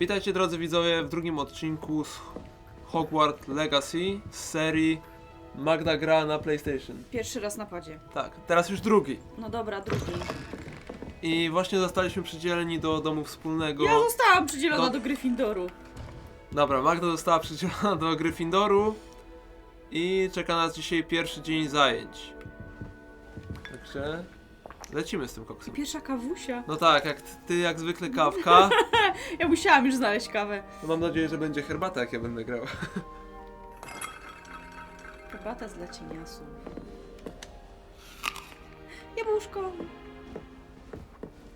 Witajcie drodzy widzowie w drugim odcinku z Hogwarts Legacy z serii Magda gra na PlayStation. Pierwszy raz na padzie. Tak, teraz już drugi. No dobra, drugi. I właśnie zostaliśmy przydzieleni do domu wspólnego. Ja zostałam przydzielona do Gryffindoru. Dobra, Magda została przydzielona do Gryffindoru i czeka nas dzisiaj pierwszy dzień zajęć. Także lecimy z tym koksem. Pierwsza kawusia. No tak, jak ty jak zwykle kawka. Ja musiałam już znaleźć kawę. No mam nadzieję, że będzie herbata, jak ja będę grał. Herbata z lecieniasów. Jabłuszko.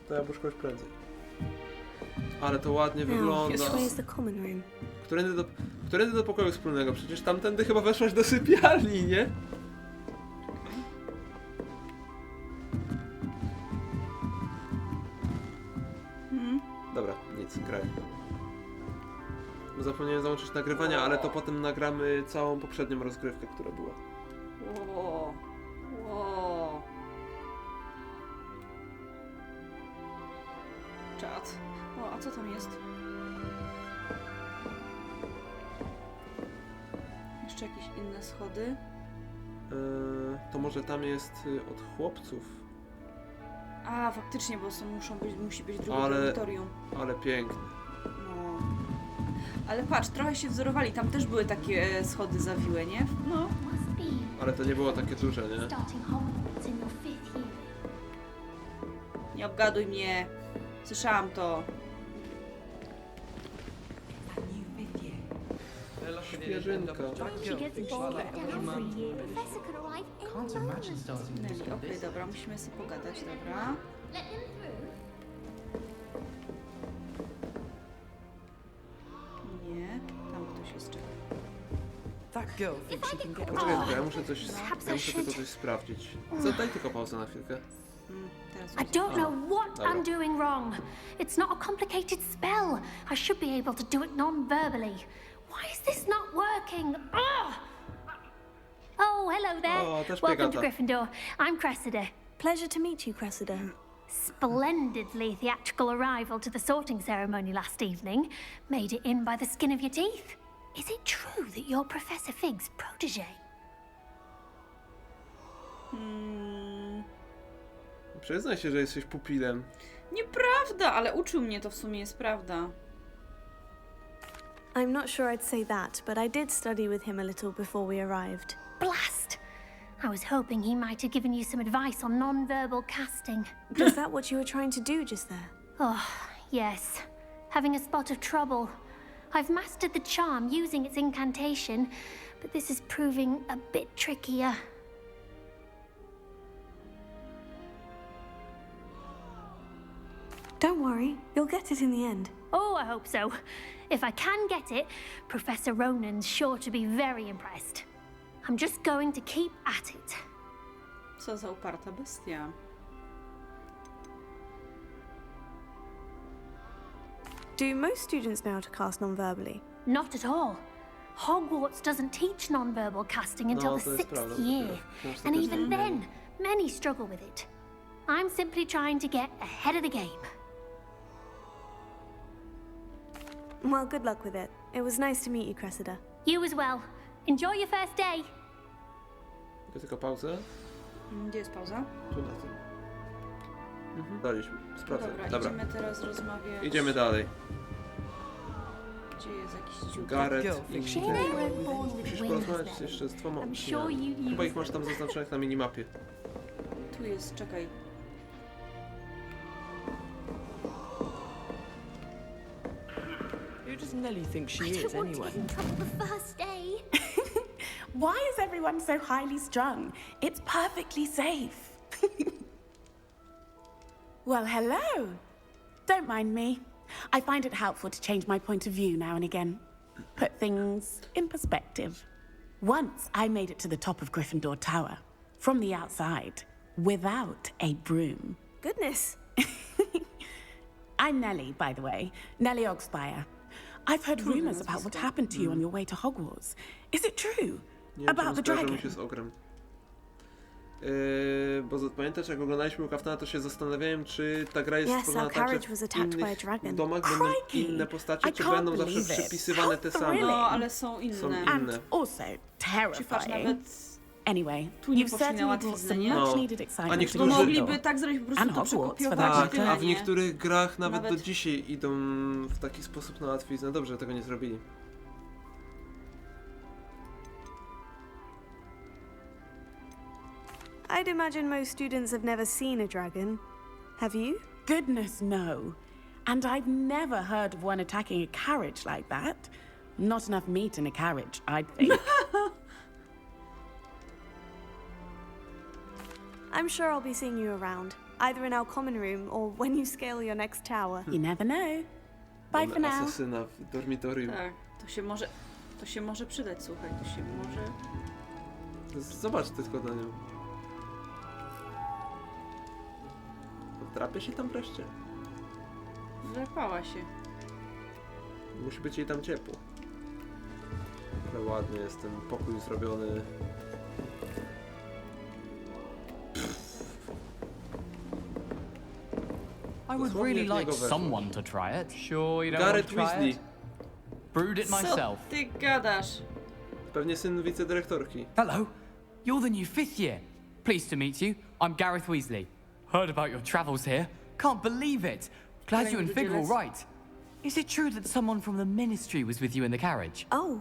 To jabłuszko już prędzej. Ale to ładnie wygląda. Którędy do pokoju wspólnego? Przecież tamtędy chyba weszłaś do sypialni, nie? Dobra, nic, graj. Zapomniałem załączyć nagrywania, ale to potem nagramy całą poprzednią rozgrywkę, która była. Ło. Ło. Czad. O, a co tam jest? Jeszcze jakieś inne schody? To może tam jest od chłopców. A, faktycznie, bo musi być drugie dormitorium. Ale piękne. No. Ale patrz, trochę się wzorowali, tam też były takie schody zawiłe, nie? No. Ale to nie było takie duże, nie? Nie obgaduj mnie. Słyszałam to. Świeżynka. Okej, dobra, musimy sobie pogadać, dobra. Nie, tam ktoś jest czeka. Poczekaj, ja muszę tylko coś sprawdzić. Daj tylko pauzę na chwilkę. I don't know what I'm doing wrong. It's not a complicated spell. I should be able to do it non-verbally. Why is this not working? Ugh! Oh, hello there. Welcome to Gryffindor. I'm Cressida. Pleasure to meet you, Cressida. Splendidly theatrical arrival to the sorting ceremony last evening. Made it in by the skin of your teeth. Is it true that you're Professor Fig's protege? Przyznaj się, że jesteś pupilem. Nieprawda, ale uczył mnie, to w sumie jest prawda. I'm not sure I'd say that, but I did study with him a little before we arrived. Blast! I was hoping he might have given you some advice on non-verbal casting. Was that what you were trying to do just there? Oh, yes. Having a spot of trouble. I've mastered the charm using its incantation, but this is proving a bit trickier. Don't worry, you'll get it in the end. Oh, I hope so. If I can get it, Professor Ronan's sure to be very impressed. I'm just going to keep at it. Co za uparta bestia. Do most students know how to cast non-verbally? Not at all. Hogwarts doesn't teach non-verbal casting until the 6th year. And even then, many struggle with it. I'm simply trying to get ahead of the game. Well, good luck with it. It was nice to meet you, Cressida. You as well. Enjoy your first day. Tylko pauzę. Gdzie jest pauza? Tu na tym. Daliśmy. Sprawdzę. Dobra, idziemy teraz rozmawiać. Idziemy dalej. Gdzie jest jakiś dziób? Gareth i musisz porozmawiać jeszcze z dwoma uczniami. Chyba ich masz tam zaznaczonych na minimapie. Tu jest, czekaj. Who does Nellie think she is, anyway? The first day. Why is everyone so highly strung? It's perfectly safe. Well, hello. Don't mind me. I find it helpful to change my point of view now and again. Put things in perspective. Once I made it to the top of Gryffindor Tower, from the outside, without a broom. Goodness. I'm Nellie, by the way. Nellie Ogspire. I've heard rumors about what happened to you on your way to Hogwarts. Is it true? Nie, About the dragon? Mi się z ogrem. bo pamiętasz, jak oglądaliśmy u Kaftana, to się zastanawiałem, czy ta gra jest Yes, stworzona our tak, że carriage was w attacked by a innych dragon. domach będą Crikey! inne postacie, I czy can't będą zawsze believe it. przypisywane te How same. thrilling. No, ale są inne. Są inne. And also Czy patrz, terrifying. nawet Anyway, Tu nie you've poszli na certainly brought łatwiznę, some nie? much No. needed A excitement to niektórzy- bo Gryffindor. mogliby tak zrobić, po prostu And to Hogwarts, for przekopiować that i Tak, tyle, a w nie? niektórych grach nawet do Nawet- dzisiaj idą w taki sposób na łatwiznę. Dobrze, że tego nie zrobili. I'd imagine most students have never seen a dragon. Have you? Goodness, no. And I've never heard of one attacking a carriage like that. Not enough meat in a carriage, I'd think. I'm sure I'll be seeing you around, either in our common room or when you scale your next tower. You never know. Bye for Mamy now. asasyna w dormitorium. Tak, to się może przydać, słuchaj, to się może... Zobacz tylko na nią. Drapie się tam wreszcie. Złapała się. Musi być jej tam ciepło. Ale ładnie jest ten pokój zrobiony. I would Dosłownie really jak like niego weszło. someone to try it. Sure, you don't want Gareth to try Weasley. it? Brewed it myself. Co ty gadasz? Pewnie syn wicedyrektorki. Hello, you're the new 5th year. Pleased to meet you. I'm Gareth Weasley. Heard about your travels here. Can't believe it. Glad you and Fig are all right. Is it true that someone from the ministry was with you in the carriage? Oh,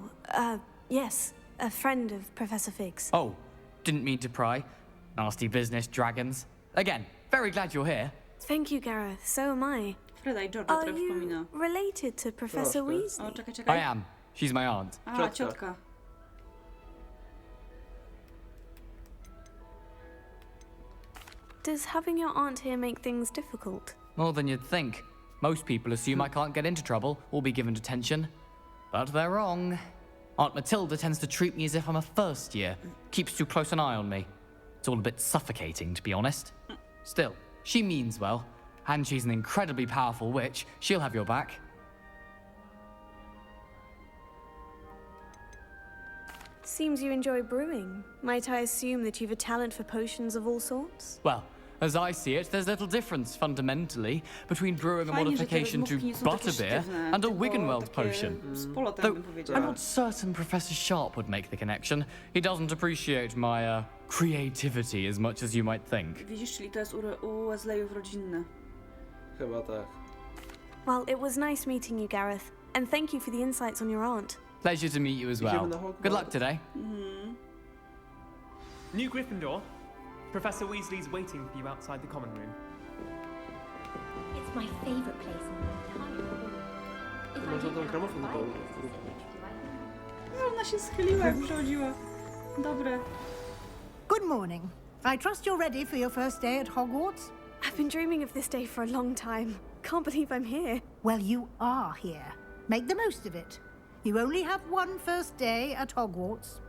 yes. A friend of Professor Fig's. Oh, didn't mean to pry. Nasty business, dragons. Again, very glad you're here. Thank you, Gareth. So am I. Freda i George'a Are trochę przypomina. you related to Professor Troszkę. Weasley? O, czekaj, I czekaj. am. She's my aunt. A, Ciotka. ciotka. Does having your aunt here make things difficult? More than you'd think. Most people assume I can't get into trouble or be given detention. But they're wrong. Aunt Matilda tends to treat me as if I'm a first year, keeps too close an eye on me. It's all a bit suffocating, to be honest. Still, she means well, and she's an incredibly powerful witch. She'll have your back. Seems you enjoy brewing. Might I assume that you've a talent for potions of all sorts? Well, as I see it, there's little difference fundamentally between brewing a Fajnie, że te modification to rozmówki nie są takie butterbeer sztywne, and a tylko Wiggenweld takie potion. z polotem, Though bym I'm powiedziała. not certain Professor Sharp would make the connection. He doesn't appreciate my creativity as much as you might think. Widzisz, czyli to jest u Weasleyów rodzinne. Chyba tak. Well, it was nice meeting you, Gareth. And thank you for the insights on your aunt. Pleasure to meet you as well. Idziemy na Hogwarts. Good luck today. New Gryffindor. Professor Weasley's waiting for you outside the common room. It's my favourite place in the entire world. If I Można didn't tą have gramofon the do Bible to sit next to, A ona się schyliła, jak przychodziła. Dobre. Good morning. I trust you're ready for your first day at Hogwarts? I've been dreaming of this day for a long time. Can't believe I'm here. Well, you are here. Make the most of it. You only have one first day at Hogwarts.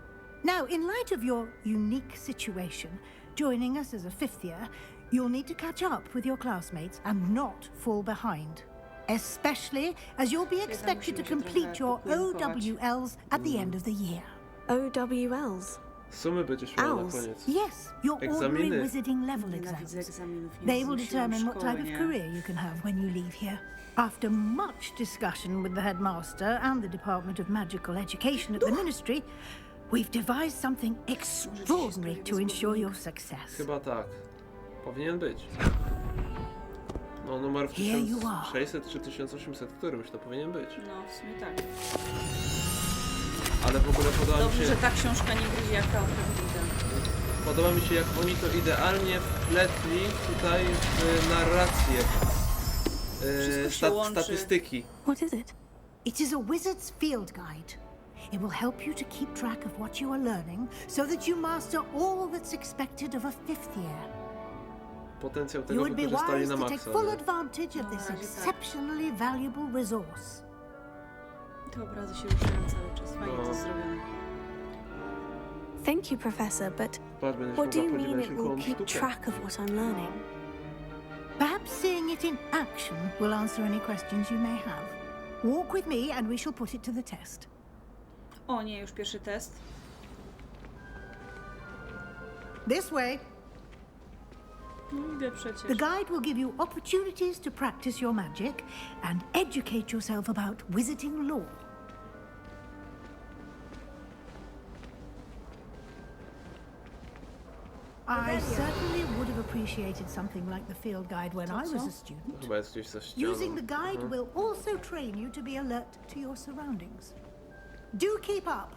Now, in light of your unique situation, joining us as a 5th year, you'll need to catch up with your classmates and not fall behind. Especially as you'll be expected to complete your OWLs at the end of the year. OWLs. Sumy będziesz miał na Owls. koniec. Yes, your ordinary Egzaminy. wizarding level Nienawidzę exams. egzaminów. Nie They will znosiłam determine what szkoły, type of nie? career you can have when you leave here. After much discussion with the headmaster and the Department of Magical Education at the Ministry, we've devised something extraordinary to ensure your success. Chyba tak. Powinien być. No numer w Here you are. 1600 czy 1800 którymś to powinien być. No, w sumie tak. Ale w ogóle podoba mi Dobrze, się, że ta książka nie gryzie jak ta prawdziwa. podoba mi się jak oni to idealnie wpletli tutaj w narrację. Wszystko się łączy. Statystyki. What is it? It is a wizard's field guide. It will help you to keep track of what you are learning so that you master all that's expected of a 5th year. Potencjał You tego would be wykorzystali wise na to take maksa. full nie? advantage of No, this na razie tak. exceptionally valuable resource. Te obrazy się ruszają cały czas. Fajnie to No. jest zrobione. Thank you, Professor, but Patrz, będziesz what do you mogła mean podziwiać it całą will keep sztukę. track of what I'm learning? Perhaps seeing it in action will answer any questions you may have. Walk with me and we shall put it to the test. O nie, już pierwszy test. This way. No idę przecież. The guide will give you opportunities to practice your magic and educate yourself about wizarding lore. I certainly would have appreciated something like the field guide when I was a student. Chyba jest gdzieś za ścianą. Using the guide will also train you to be alert to your surroundings. Do keep up.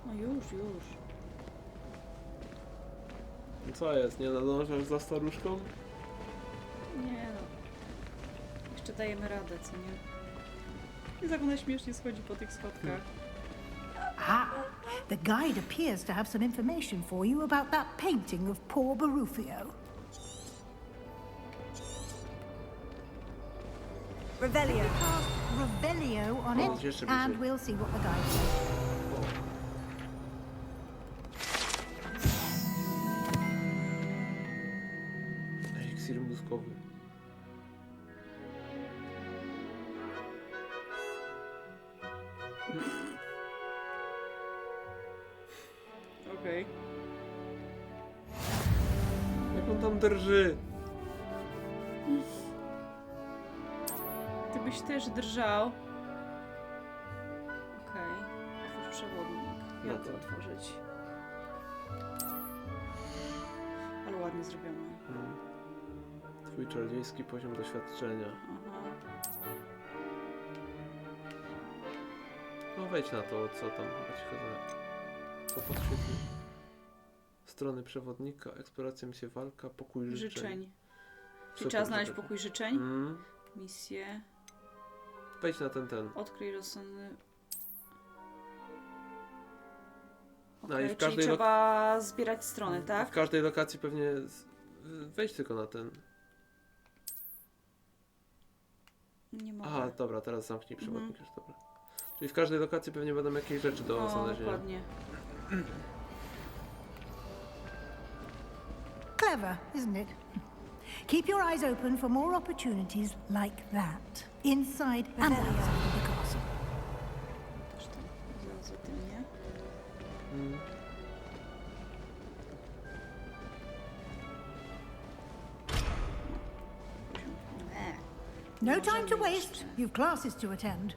No już. Co jest? Nie nadążasz za staruszką? Nie no. Jeszcze dajemy radę, co nie? Jest jak ona śmiesznie schodzi po tych schodkach. Ah, the guide appears to have some information for you about that painting of poor Barufio. Revelio. Cast Revelio on Oh, it, just a and bit. we'll see what the guide says. Eliksir mózgowy. Okej. Jak on tam drży? Ty byś też drżał. Okej. Otwórz przewodnik. Jak No to tak. otworzyć? Ale ładnie zrobione. Twój czarodziejski poziom doświadczenia. Aha. No wejdź na to, co tam chyba ci chodzi. Co podświetli? Strony przewodnika, eksploracja, misja, walka, pokój życzeń. Życzeń. Czyli Super, trzeba znaleźć super. pokój życzeń. Mm. Misję. Wejdź na ten. Odkryj rozsądny... No i w Okej, każdej czyli trzeba zbierać strony, tak? W każdej lokacji pewnie... Wejdź tylko na ten. Nie mogę. Aha, dobra, teraz zamknij przewodnik już, dobra. Czyli w każdej lokacji pewnie będą jakieś rzeczy do O, znalezienia. dokładnie. Clever, isn't it? Keep your eyes open for more opportunities like that, inside and outside of the castle. Też tam zaraz o tym, nie? No time to waste. You've classes to attend.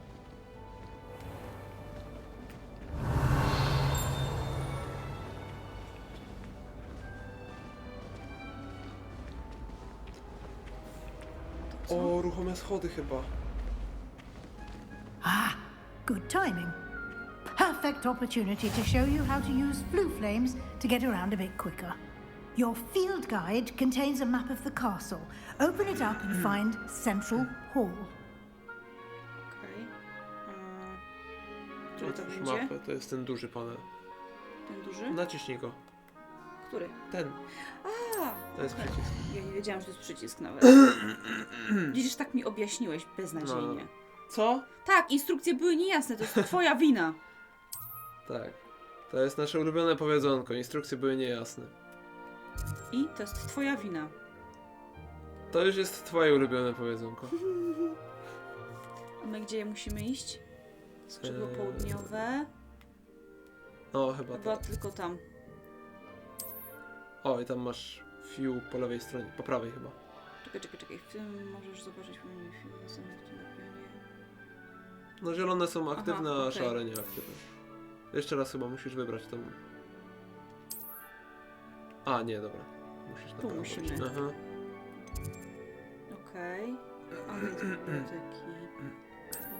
O, ruchome schody chyba. Ah, good timing. Perfect opportunity to show you how to use flue flames to get around a bit quicker. Your field guide contains a map of the castle. Open it up and find Central Hall. Okej. Który to Otwórz będzie? mapę, to jest ten duży panel. Ten duży? Naciśnij go. Który? Ten. A, To jest okej. przycisk. Ja nie wiedziałam, że to jest przycisk nawet. Widzisz, tak mi objaśniłeś beznadziejnie. No. Co? Tak, instrukcje były niejasne, to jest twoja wina. Tak. To jest nasze ulubione powiedzonko. Instrukcje były niejasne. I to jest twoja wina. To już jest twoje ulubione powiedzonko. A my gdzie musimy iść? Skrzydło południowe. No, chyba Chyba tak. tylko tam. O, i tam masz fiu po lewej stronie. Po prawej chyba. Czekaj. W tym możesz zobaczyć pewnie film następny w tym pionie. No, zielone są aktywne, Aha, a okej. szare nieaktywne. Jeszcze raz chyba musisz wybrać tą... A, nie, dobra. Musisz na Tu prawo musimy. iść. Aha. Okej. A więc biblioteki.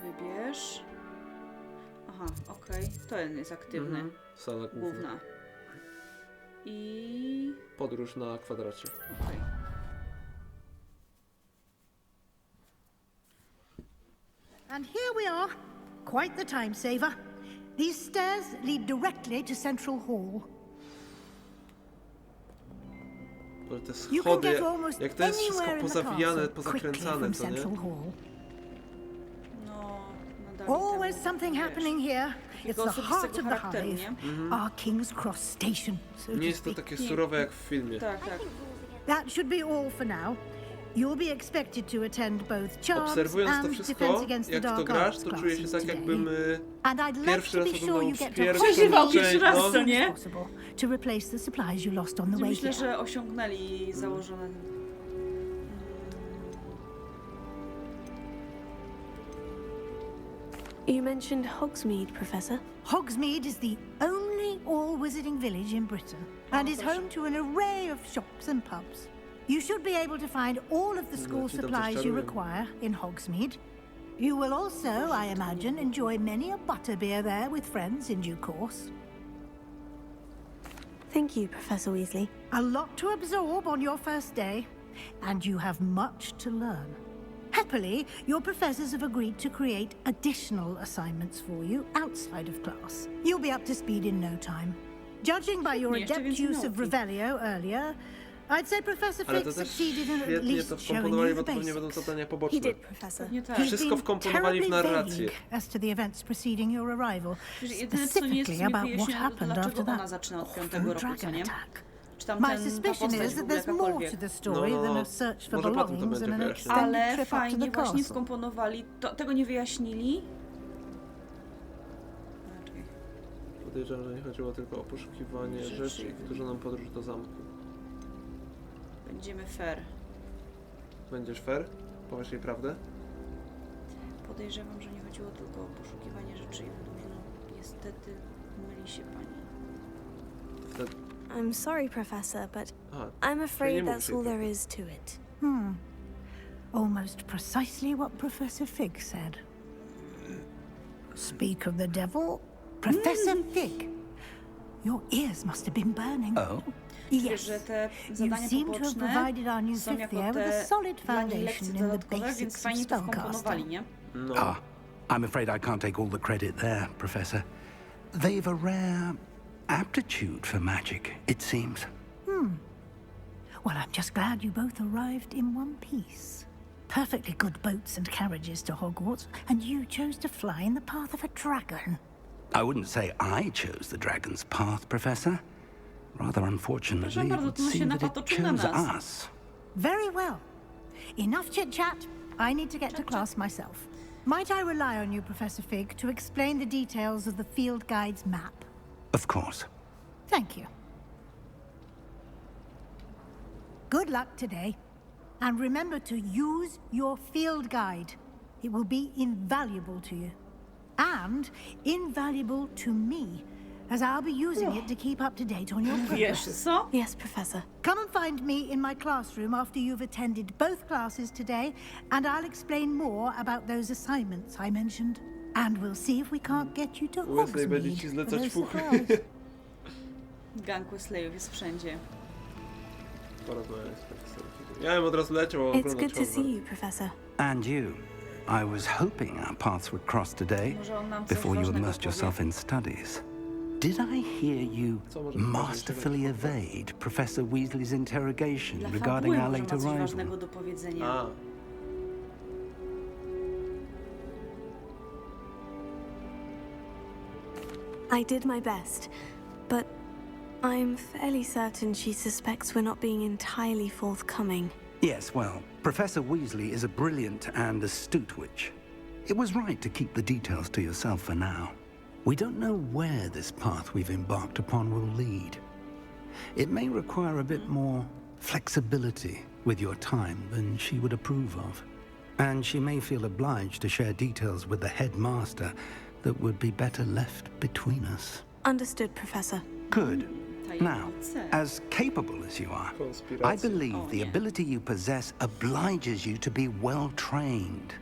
Wybierz. Aha, okej. To jest aktywny. Mhm. Sala główna. Główna. I... Podróż na kwadracie. Okej. And here we are. Quite the time saver. These stairs lead directly to Central Hall. Bo te You can schody, get almost jak to jest wszystko anywhere in the pozawijane, castle quickly pozakręcane, from co nie? Central Hall. No, nadal mi Always temu, something wiesz, happening here. It's the osobistego heart of the charakteru, hive. nie? Our King's Cross Station, so Nie to jest to speak. takie surowe jak w filmie. Tak. That should be all for now. You'll be expected to attend both charms Obserwując to and wszystko, defense against the jak w to dark grasz, arts to czuję się classes tak, jakbym today. And I'd like pierwszy to raz be sure oglądał you get to pierwszą Przeżywał część, pierwszy raz, co nie? possible to replace the supplies you lost on the way Myślę, here. że osiągnęli założone. You mentioned Hogsmeade, Professor. Hogsmeade is the only all-wizarding village in Britain and is home to an array of shops and pubs. You should be able to find all of the school supplies you require in Hogsmeade. You will also, I imagine, enjoy many a butterbeer there with friends in due course. Thank you, Professor Weasley. A lot to absorb on your first day, and you have much to learn. Happily, your professors have agreed to create additional assignments for you outside of class. You'll be up to speed in no time. Judging by your adept use of Revelio earlier, I'd say Professor Ale Fig to też succeeded in at świetnie least to showing wkomponowali, you bo the to pewnie będą basics. zadania He poboczne. did, Professor. Nie tak. He's Wszystko been wkomponowali w terribly narrację. vague as to the events preceding your arrival, Przecież jedyne co nie jest w specifically sumie about what wyjaśnione, to happened dlaczego after ona that zaczyna od 5 awful roku, co dragon nie? attack. Czy tam My ta suspicion postać is w that ogóle there's more jakakolwiek. to the story than a search for Może potem to belongings and an będzie extended Ale trip up to the fajnie właśnie castle. skomponowali. Tego nie wyjaśnili. Czekaj. Podejrzewam, że nie chodziło tylko o poszukiwanie rzeczy i wydłużoną podróż do zamku. Będziemy fair. Będziesz fair? Powiesz jej prawdę? Podejrzewam, że nie chodziło tylko o poszukiwanie rzeczy i wydłużoną. Niestety myli się pani. Wtedy... I'm sorry, Professor, but Aha, I'm afraid mów that's jej all prawdy. there is to it. Almost precisely what Professor Fig said. Speak of the devil, Professor Fig. Your ears must have been burning. Oh? Wiesz, Yes. że te You zadania seem to have poboczne provided our new są fifth jako year with a te solid dla niej lekcje foundation in the dodatkowe, więc basics of fajnie to wkomponowali, spellcasting. nie? No. Ah, I'm afraid I can't take all the credit there, Professor. They've a rare aptitude for magic, it seems. Well, I'm just glad you both arrived in one piece. Perfectly good boats and carriages to Hogwarts, and you chose to fly in the path of a dragon. I wouldn't say I chose the dragon's path, Professor. Rather unfortunately, Proszę it bardzo, would to się seem that it napatoczył na chose nas. us. Very well. Enough chit-chat. I need to get to class myself. Might I rely on you, Professor Fig, to explain the details of the field guide's map? Of course. Thank you. Good luck today. And remember to use your field guide. It will be invaluable to you. And invaluable to me, as I'll be using it to keep up to date on your Wiesz progress. co? Yes, Professor. Come and find me in my classroom after you've attended both classes today, and I'll explain more about those assignments I mentioned. And we'll see if we can't get you to Wesley będzie ci Hogsmeade for zlecać those fuchy. supplies. Gang Wesleyów jest wszędzie. Porozmawiaj z profesorem. Ja bym od razu leciał It's oglądać good to Hogwarts. see you, Professor. And you. I was hoping our paths would cross today Może on nam coś before you ważnego immersed powie. yourself in studies. Did I hear you Co może masterfully evade Professor Weasley's interrogation Dla regarding fabuły our może ma late coś arrival? ważnego do powiedzenia. A, I did my best, but I'm fairly certain she suspects we're not being entirely forthcoming. Yes, well, Professor Weasley is a brilliant and astute witch. It was right to keep the details to yourself for now. We don't know where this path we've embarked upon will lead. It may require a bit more flexibility with your time than she would approve of. And she may feel obliged to share details with the headmaster that would be better left between us. Understood, Professor. Good. Now, Tajemnice. as capable as you are, I konspiracja. believe Oh, the yeah. ability you possess obliges you to be well trained.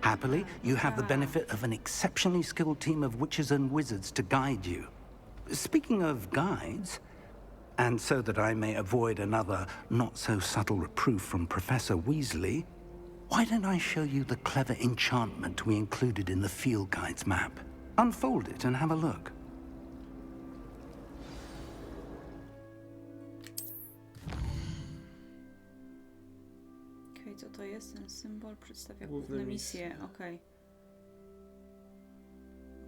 Happily, you have the benefit of an exceptionally skilled team of witches and wizards to guide you. Speaking of guides, and so that I may avoid another not-so-subtle reproof from Professor Weasley, why don't I show you the clever enchantment we included in the field guide's map? Unfold it and have a look. Okej, co to jest? Ten symbol przedstawia Główne główne misje. misje. Okej.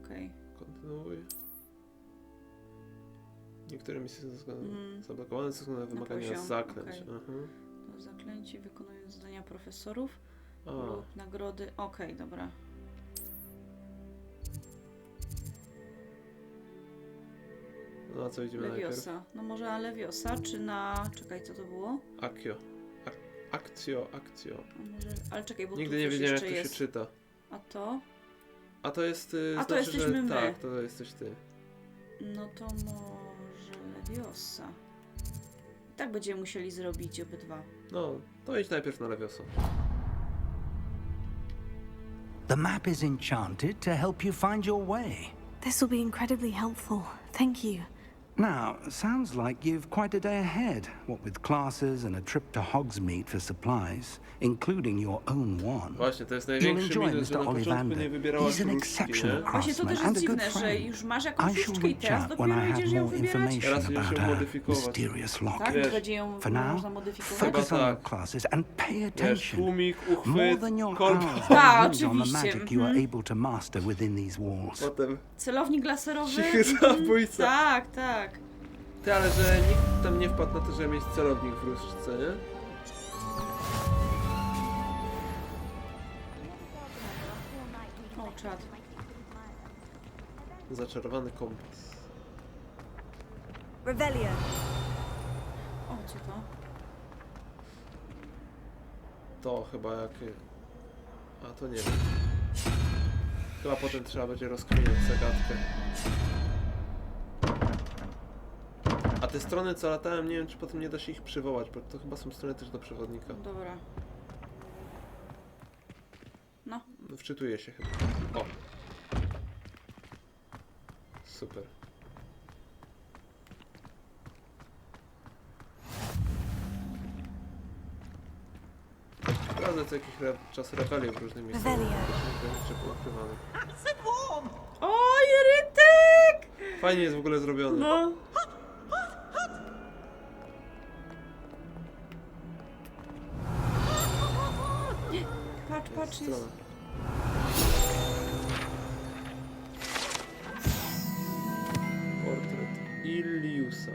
Okej. Kontynuuj. Niektóre misje są zablokowane ze względu na wymagania poziom, zaklęć. okej. Mhm. zaklęci, wykonując zadania profesorów O, lub nagrody. Okej, dobra. no a co idziemy najpierw? Leviosa. No może na Leviosa, czy na... Czekaj, co to było? Akio. Akcjo. A może... Ale czekaj, bo Nigdy tu nie coś wiedziałem, jak jeszcze to jest. się czyta. A to? A to jest... A to znaczy, jesteśmy że... my. Tak, to jesteś ty. No to może Leviosa. I tak będziemy musieli zrobić obydwa. No, to idź najpierw na Leviosa. The map is enchanted to help you find your way. This will be incredibly helpful. Thank you. Now, sounds like you've quite a day ahead, what with classes and a trip to Hogsmeade for supplies, including your own wand. Właśnie, to jest You'll największy enjoy minus, że Mr. na początku Ollivander. nie wybierałaś He's an różdżki, exceptional nie? Właśnie to craftsman też and jest a good dziwne, że friend. już masz I jakąś shall różdżkę i reach teraz out when dopiero I have idziesz ją more wybierać? information Teraz już about ją her modyfikować. mysterious lock. Tak? Wiesz, Będzie ją For można now, modyfikować? focus on tak. your classes and pay Wiesz, attention. tłumik, More uchwyt, than your kolba. hours A, will on the oczywiście. magic you are able to master within these walls. Potem... Celownik laserowy? Cichy zabójca. Tak, tak. Ty, ale że nikt tam nie wpadł na to, żeby mieć celownik w różdżce, nie? O, czad. Zaczarowany kompas. Revelio. O, co to? To chyba jak... A to nie wiem. Chyba potem trzeba będzie rozkminiać zagadkę. A te strony, co latałem, nie wiem, czy potem nie da się ich przywołać, bo to chyba są strony też do przewodnika. Dobra. No. No, wczytuję się chyba. O! Super. Sprawdzę co jakiś czas rebelię w różnych miejscach. Revelio. Jeszcze poukrywane. O, Jerytek! Fajnie jest w ogóle zrobiony. No. Patrz, jest. Strona. Portret Iliusa.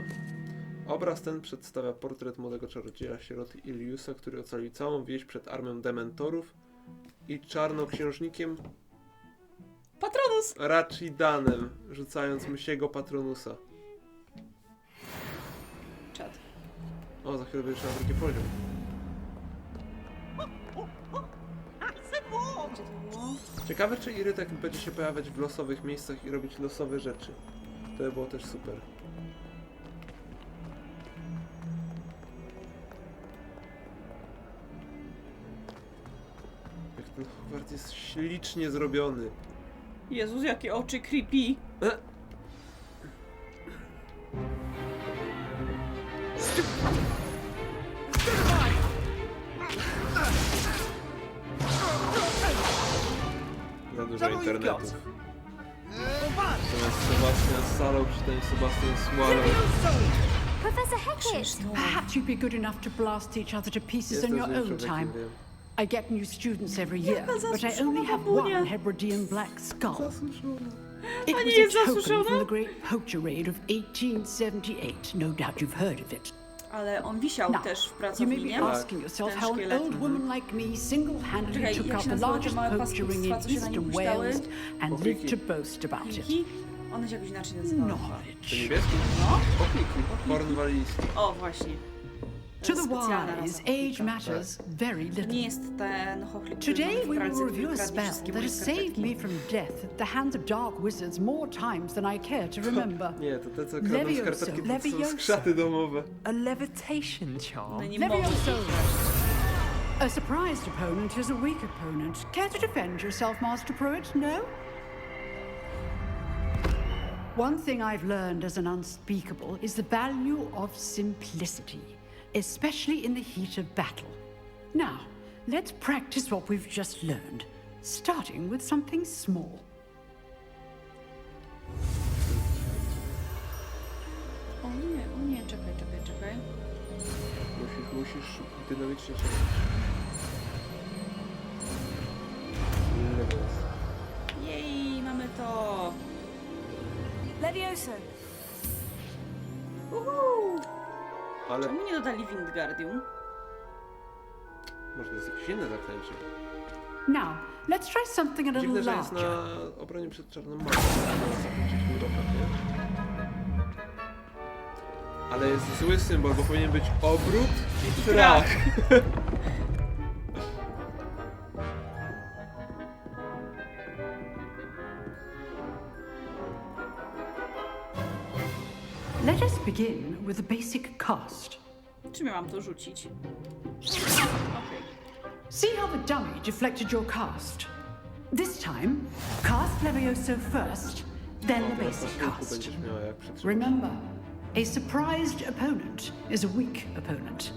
Obraz ten przedstawia portret młodego czarodzieja sieroty Iliusa, który ocalił całą wieś przed armią dementorów i czarnoksiężnikiem Patronus! Rachidanem, rzucając msiego patronusa. Czad. O, za chwilę będziesz na drugi poziom. Gdzie to było? Ciekawe, czy Irytek będzie się pojawiać w losowych miejscach i robić losowe rzeczy. To by było też super. Jak ten Hogwart jest ślicznie zrobiony. Jezus, jakie oczy creepy. Za dużo internetów. Zamiast Sebastian Sallow, czytaj Sebastian Swallow. Professor Hackett! Perhaps you'd be good enough to blast each other to pieces Jestem in your złym own człowiekiem, time. wiem. I get new students every year, but I only have one Hebridean black skull. It was a token from the great poacher raid of 1878. No doubt you've heard of it. Ale on wisiał Now, też w you may pracowni, be nie? asking yourself Ten how an szkielet. old woman like me single-handedly Czekaj, took jak out się the nazywały te largest małe poacher ring in paskudstwa, co się na nim Eastern puszczały? Wales and lived to boast about it. Kiki? One się jakoś inaczej nazywały. To Knowledge. niebieski? No. Pokliki. Kornwalijski. O, właśnie. To the Specjalna wise, rasa age Kika. matters very To little. nie jest ten chochlik, który Today mamy w we pralce, will który review a kradnie spell wszystkie that moje has saved skarpetki. me from death at the hands of dark wizards more times than I care to remember. Nie, to te co kradną Levioso. skarpetki to są Levioso. skrzaty domowe. A levitation charm. One nie mogą Levioso. się A surprised opponent is a weak opponent. Care to defend yourself, Master Pruitt? No? One thing I've learned as an unspeakable is the value of simplicity, especially in the heat of battle. Now, let's practice what we've just learned, starting with something small. O nie, czekaj. Musisz dynamicznie się... Leviosa. Jej, mamy to. Levioso. Uhu. Ale Czemu nie dodali Windgardium? Może to jest jakieś inne zaklęcie. Now, let's try something a little Dziwne, że jest larger. na obronie przed czarną magią. Ale jest zły symbol, bo powinien być obrót i strach. Let us begin with the basic cast. Czym ja mam to rzucić? Okej. See how the dummy deflected your cast? This time, cast Levioso first, then the basic cast. Będziesz miała jak przytrzymać. Remember, a surprised opponent is a weak opponent,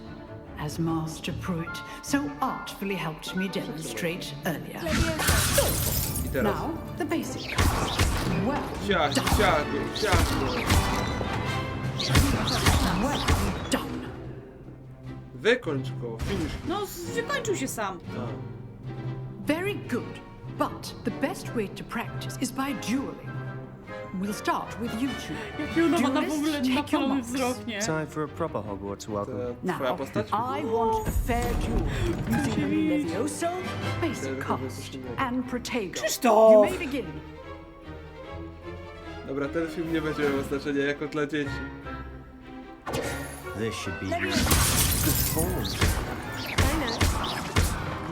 as Master Pruitt so artfully helped me demonstrate earlier. I teraz. Now, the basic cast. Well Ciach, well done. Wykończ go, finish. No, wykończył się sam. Very good, but the best way to practice is by dueling. We'll start with you two. Jaki ona ma na w ogóle Duelists, take your napalony marks. wzrok, nie? Time for a proper Hogwarts welcome. Twoja Now, postać? I want a fair duel using only Levioso, basic cast, and Protego. Krzysztof! You may begin. Dobra, ten film nie będzie miał znaczenia jako dla dzieci. This should be good form.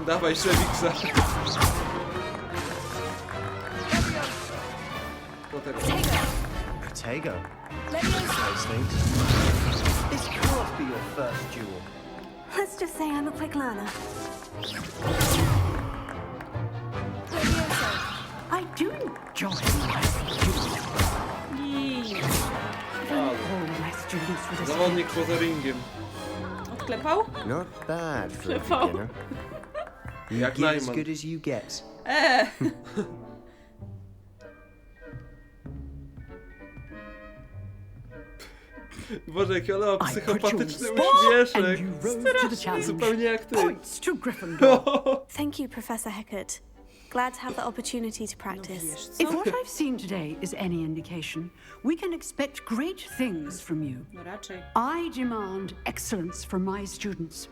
Dawaj Szewiksa. Protego. Those things. This can't be your first duel. Let's just say I'm a quick learner. I do enjoy my duel. All my students with a Zawodnik poza ringiem. Odklepał? Not bad for a Klepał. beginner. You Jak get as Najman. good as you get. Boże, jaki ona ma I put you psychopatyczny in sport uśmieszek. and you rose to the challenge. Zupełnie jak ty. Points to Gryffindor. Thank you, Professor Hecat. Glad to have the opportunity to practice. Wiesz co? If what I've seen today is any indication, we can expect great things from you. No raczej. I demand excellence from my students.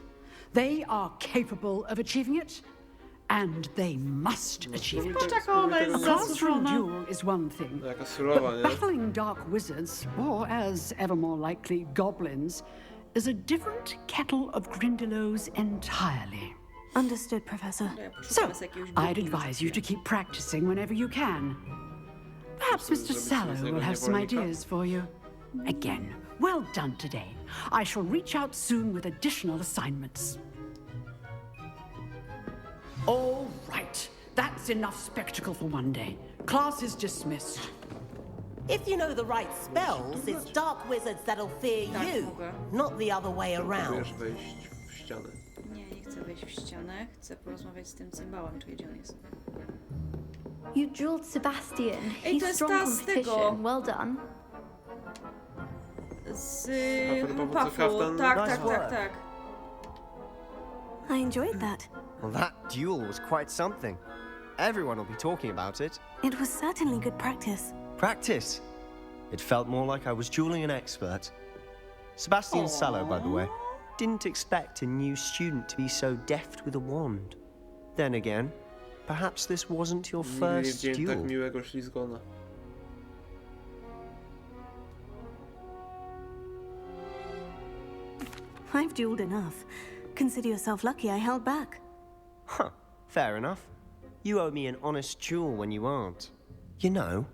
They are capable of achieving it, and they must achieve it. Patrz jaka ona A jest classroom zasłużona. duel is one thing, Jaka surowa, but nie? battling dark wizards, or as ever more likely, goblins, is a different kettle of Grindylows entirely. Understood, Professor. Ja poszukam So, z jakiegoś I'd budu advise you za to keep practicing whenever you can. Perhaps Mr. Sallow will have some ideas for you. Again, well done today. I shall reach out soon with additional assignments. All right, that's enough spectacle for one day. Class is dismissed. If you know the right spells, it's dark wizards that'll fear Tak, you, mogę. not the other way around. Próbujesz wejść w ścianę. Nie, nie chcę wejść w ścianę. Chcę porozmawiać z tym cymbałem, czy gdzie on jest. You drilled Sebastian. Ej, to He's jest strong ta z tego. competition. Well done. Z powódca Hupafu. kaftan. Tak, Nice tak, tak, work. tak. I enjoyed that. Well, that duel was quite something. Everyone will be talking about it. It was certainly good practice. Practice. It felt more like I was dueling an expert. Sebastian Sallow, by the way, didn't expect a new student to be so deft with a wand. Then again, perhaps this wasn't your Nigdy nie first widziałem tak duel. miłego ślizgona. I've dueled enough. Consider yourself lucky I held back. Huh, fair enough. You owe me an honest duel when you aren't. You know,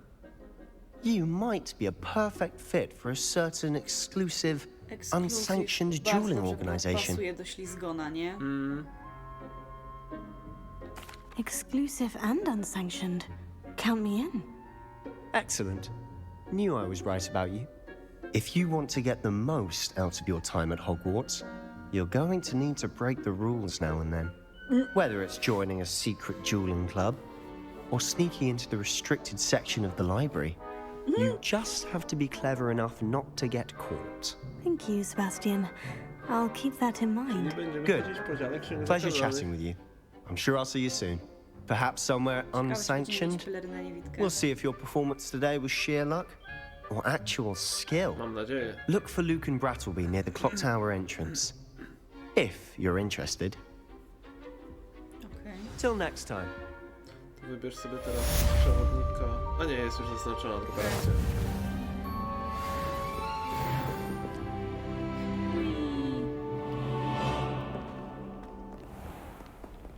you might be a perfect fit for a certain exclusive, unsanctioned Bardzo dueling dobrze organization. pasuje do ślizgona, nie? Exclusive and unsanctioned. Count me in. Excellent. Knew I was right about you. If you want to get the most out of your time at Hogwarts, you're going to need to break the rules now and then. Whether it's joining a secret dueling club or sneaking into the restricted section of the library, you just have to be clever enough not to get caught. Thank you, Sebastian. I'll keep that in mind. Nie będziemy Good. chodzić po dziale księży Pleasure czerwonych. chatting with you. I'm sure I'll see you soon. Perhaps somewhere Ciekawe, czy będziemy unsanctioned. mieć pelerynę niewidkę. We'll see if your performance today was sheer luck or actual skill. Mam nadzieję. Look for Luke and Brattleby near the clock tower entrance. If you're interested. Till next time. To wybierz sobie teraz przewodnika. A nie, jest już zaznaczona druga opcja.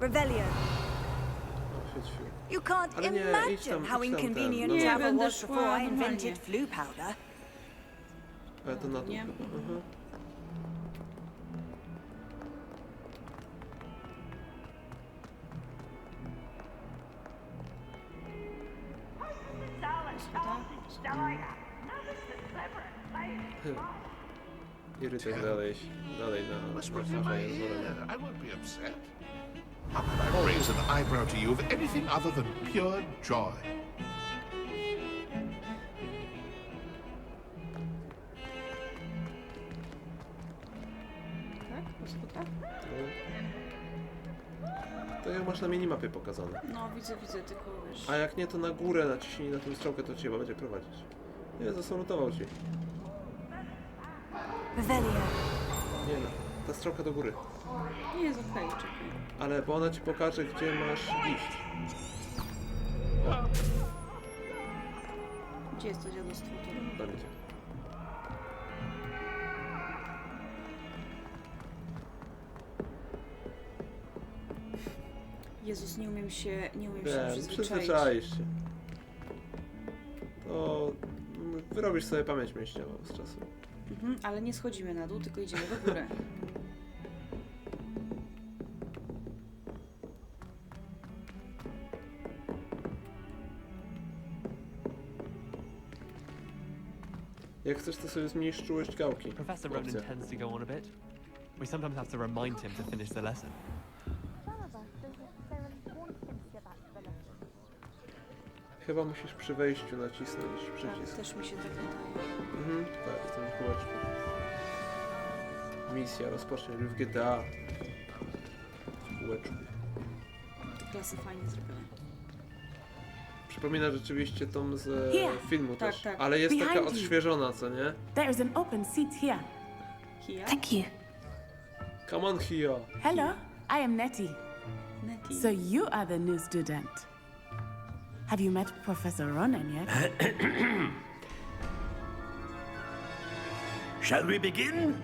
Revelio. Świeć. You can't Ale nie, idź imagine tam, how idź tam inconvenient ten, Nie, travel będę was before szła I normalnie. invented flu powder. Ale to na dół Nie. chyba. Mhm. Irytuj dalej na twarzę Jezora. I won't be upset. How could I raise an eyebrow to you of anything other than pure joy? Tak? Po schodach? To jak masz na minimapie pokazane. No, widzę, tylko wiesz... A jak nie, to na górę naciśnij na tę strzałkę, to cię chyba będzie prowadzić. Nie, zasalutował ci. Revelio. Nie no, ta strzałka do góry. Nie jest okej, czekaj. Ale bo ona ci pokaże, gdzie masz iść. Gdzie jest to dziadostwo? Tam idzie. Jezus, nie umiem się Wiem, przyzwyczaić. przyzwyczaisz się. To wyrobisz sobie pamięć mięśniową z czasem. Mhm, ale nie schodzimy na dół, tylko idziemy do góry. Jak chcesz, to sobie zmniejsz czułość gałki. Professor Ronan tends to go on a bit. We sometimes have to remind him to finish the lesson. Chyba musisz przy wejściu nacisnąć przycisk. Też mi się tak wydaje. Mhm, tak, w tym kółeczku. Misja rozpocznie w GTA. W kółeczku. Te klasy fajnie zrobione. Przypomina rzeczywiście tą z Here. filmu Tak, też, tak. ale jest taka Behind you. odświeżona, co nie? There is an open seat here. Here? Thank you. Come on, Hio. Hello, I am Nettie. Nettie. So you are the new student. Have you met Professor Ronan yet? Shall we begin?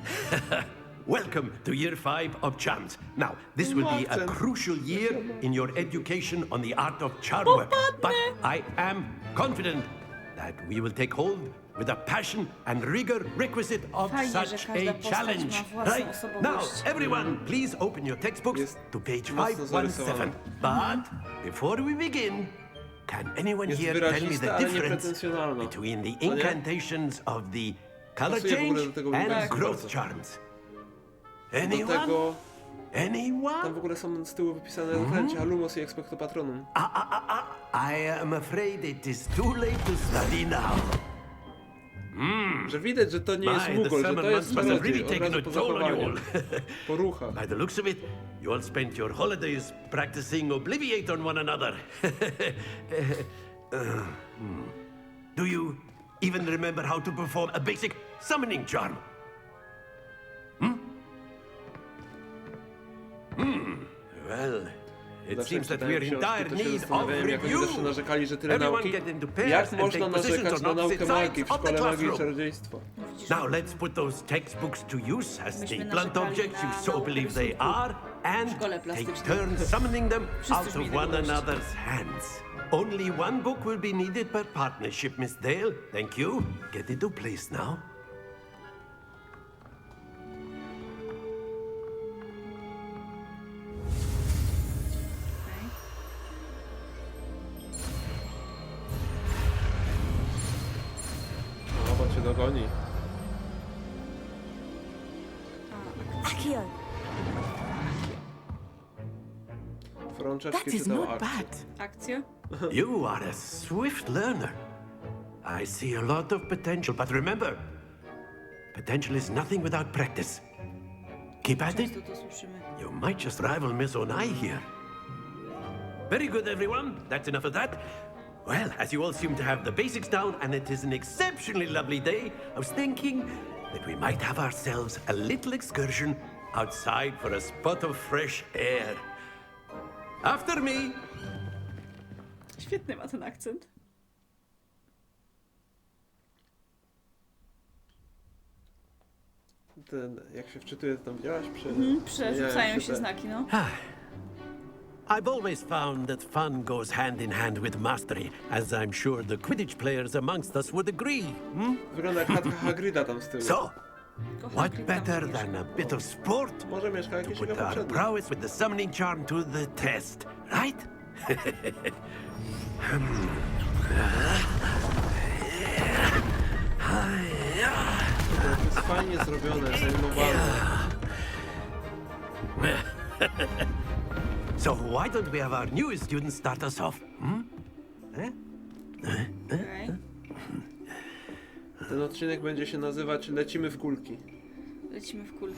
Welcome to year 5 of charms. Now, this will be a crucial year in your education on the art of charm work. But I am confident that we will take hold with a passion and rigor requisite of Fajnie, że such każda a postać challenge. ma własną Right? osobowość. Now, everyone, please open your textbooks to page mocno 517. But before we begin, can anyone Jest here tell me wyrazista, the ale difference niepretensjonalna. between the Co nie? incantations of the color Pasuje w ogóle change do tego and wyrazu growth bardzo. charms? Do Anyone? tego... Anyone? Tam w ogóle są z tyłu wypisane wręcz Halumos i Expecto Patronum. I am afraid it is too late to study now. Że widać, że to nie jest My, Mugol, the że to summer jest months must have czarodziej, really od taken razu po a toll on you zachowaniu. all. Po ruchach. By the looks of it, you all spent your holidays practicing Obliviate on one another. Do you even remember how to perform a basic summoning charm? Well, it Zawsze seems that czytałem we are in książki, dire to się need of zastanawiałem, jak oni zawsze review. narzekali, że tyle Everyone nauki. get into pairs Jak and można take positions narzekać on na naukę opposite magii sides w of the Szkole Magii i classroom. Czarodziejstwa? Now let's put those textbooks to use as the Myśmy blunt narzekali objects you na so naukę believe they rysunku are and szkole take plastycznej. turns summoning them Wszyscy out już of mieli one dość. another's hands. Only one book will be needed per partnership, Miss Dale. Thank you. Get into place now. O, bo cię dogoni. Accio. Frączeczki That is czytał not akcję. bad. Akcja? You are a swift learner. I see a lot of potential, but remember, potential is nothing without practice. Keep at it. Często to słyszymy. You might just rival Miss Onai here. Very good, everyone. That's enough of that. Well, as you all seem to have the basics down, and it is an exceptionally lovely day, I was thinking that we might have ourselves a little excursion outside for a spot of fresh air. After me. Świetny ma ten akcent. Jak się wczytuje, to tam widziałaś? Przerzucają się znaki, no. I've always found that fun goes hand in hand with mastery, as I'm sure the Quidditch players amongst us would agree. Wygląda jak chatka Hagryda tam z tyłu. So, what better than a bit of sport Może mieszka to jakieś put jego our poprzednie. prowess with the summoning charm to the test, right? To jest fajnie zrobione, zanimowane. So why don't we have our newest student start us off? Okay. Ten odcinek będzie się nazywać Lecimy w kulki. Lecimy w kulki.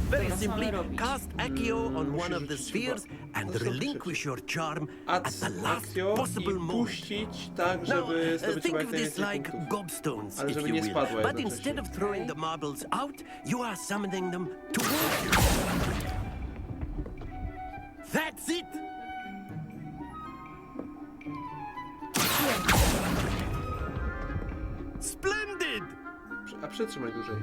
Very Dobra, co mamy simply, robić? cast Accio on musisz one of the rzucić spheres and relinquish your charm at the last Accio possible i moment. puścić tak, Now, żeby zdobyć think jak of this najwięcej like punktów. gobstones, Ale if żeby you nie will. spadła But jednocześnie. instead of throwing the marbles out, you are summoning them towards you. That's it! Splendid! A przytrzymaj dłużej.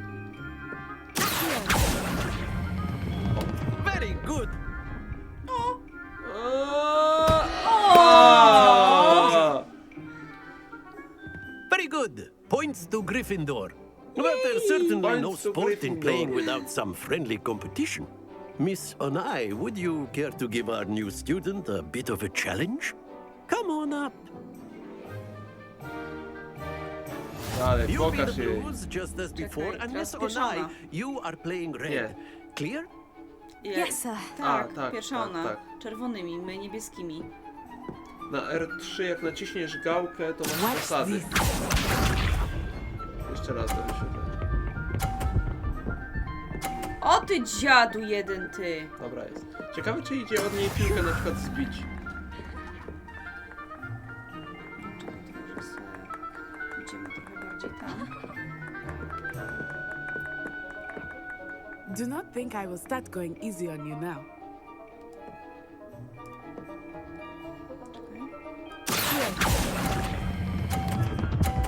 Very good! Very good. Points to Gryffindor. But there's certainly no Points to sport in Gryffindor. playing without some friendly competition. Miss Onai, would you care to give our new student a bit of a challenge? Come on up. Ale You be the pokaż jej. blues just as before, and teraz Miss pierwsza Onai, ona. you are playing red. Nie. Clear? Yes, sir. Tak, tak, pierwsza tak, ona. tak. Czerwonymi, my niebieskimi. Na R3 jak naciśniesz gałkę, to masz zasady. Jeszcze raz to wyświetlę. O ty dziadu jeden, ty! Dobra jest. Ciekawe, czy idzie od niej piłkę na przykład zbić. Czekaj, to może sobie idziemy trochę bardziej tam. Do not think I will start going easy on you now.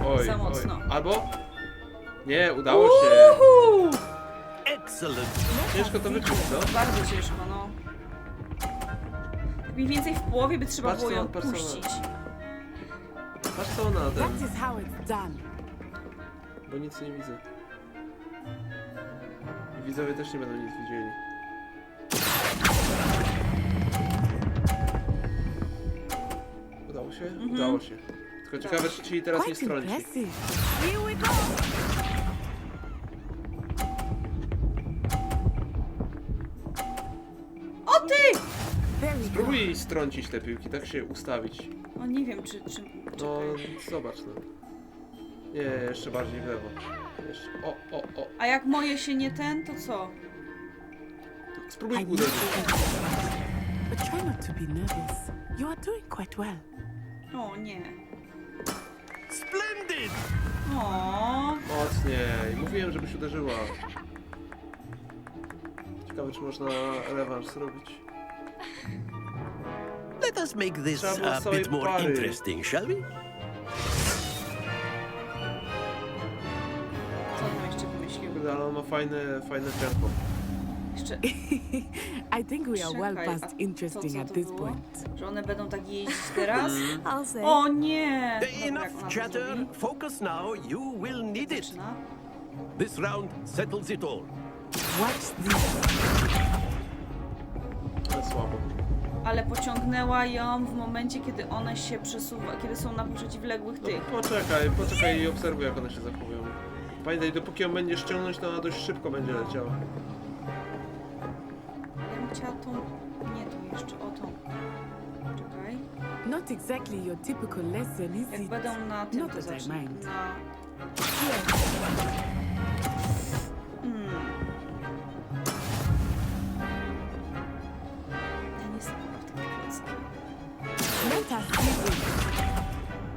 Oj, Za oj. mocno. Albo? Nie, udało się. Excellent. Ciężko to wyczuć, no? Bardzo ciężko, no. Mniej więcej w połowie by trzeba Patrz, było ją co- patrz, co- puścić. Patrz co ona That ten, is how it's done. bo nic nie widzę. I widzowie też nie będą nic widzieli. Udało się? Udało się. Tylko ciekawe, czy ci teraz nie Quite strąci. impressive. Here we go! O ty! Very good. Spróbuj jej strącić te piłki, tak się ustawić. O nie wiem, czy... No, Czekaj. zobacz no. Nie, jeszcze bardziej w lewo. Jeszcze. O. A jak moje się nie ten, to co? Spróbuj I uderzyć. But try not to be nervous. You are doing quite well. O nie. Splendid! O. Mocniej. Mówiłem, żebyś uderzyła. Ciekawe, czy można rewanż zrobić. Let us make this Trzeba było a całej bit more pary. interesting, shall we? Co on jeszcze wymyślił? Kurde, ale on ma fajne tempo. Jeszcze... I think we are well Czekaj, past a interesting co at to this było? point. Że one będą tak jeździć teraz? I'll say. O nie! Dobra, jak Enough ona to chatter. zrobi? Focus now. You will need it. Zaczyna. This round settles it all. Watch this. Ale słabo. Ale pociągnęła ją w momencie, kiedy one się przesuwa, kiedy są na przeciwległych No, tych. poczekaj i obserwuj, jak one się zachowują. Pamiętaj, dopóki ją będziesz ściągnąć, to ona dość szybko będzie leciała. Ja bym chciała tą... Nie tą jeszcze, o tą. Czekaj. Not exactly your typical lesson, is Jak it? będą na tym, Not to that I zacznę. mind. Na... Ja nie znam tych klocki. Let us see this.